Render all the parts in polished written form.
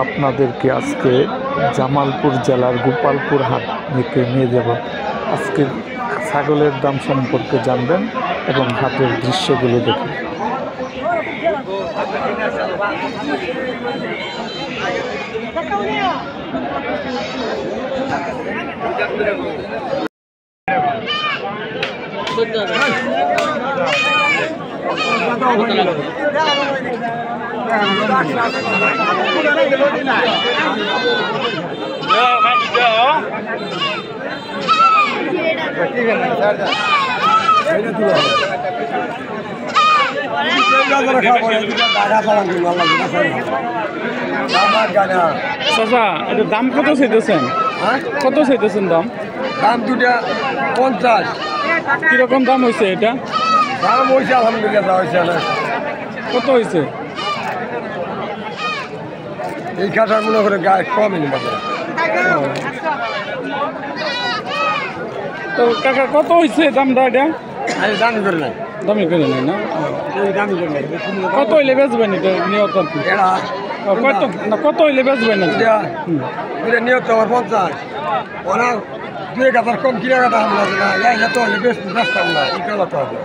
আপনাদেরকে আজকে জামালপুর জেলার গোপালপুর হাট থেকে নিয়ে যাব। আজকে ছাগলের দাম সম্পর্কে জানবেন এবং হাটের দৃশ্যগুলো দেখুন। এটা দাম কত চাইতেছেন? কত চাইতেছেন দাম? দাম দুটা 50। কিরকম দাম হয়েছে এটা? দাম হয়েছে আলহামদুলিল্লাহ হয়েছে না। কত হয়েছে? এই কাঠার মনে করে গায়ে কমই নেই। তো কাকা কত হয়েছে দামটা এটা? দামি করে নাই, দামি করে নেই না? দামি করে নাই। কত হইলে বেচবেন এটা নিয়ত? কত না কত হইলে বেচবেন না? এটা নিয়ত আমার 50। ওরা 2,000 কম কিনে কাটা আমরা না এত হলে বেশ ব্যস্তাম না, এই কালা তো হবে।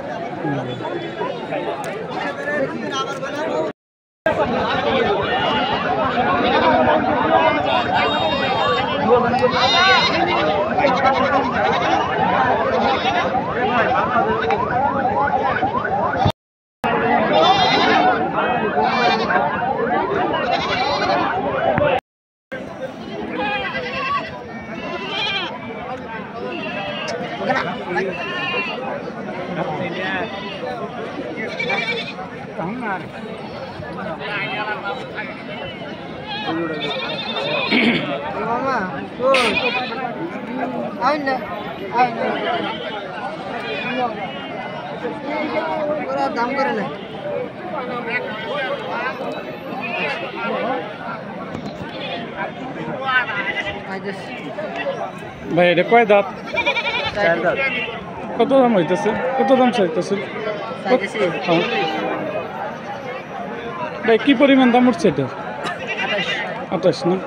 দাম করে না ভাই এটা কয় দাঁত? 4 দাঁত। কত দাম হইতেছে? কত দাম চাইতেছে? ভাই কি পরিমাণ দাম উঠছে এটা? 28 না?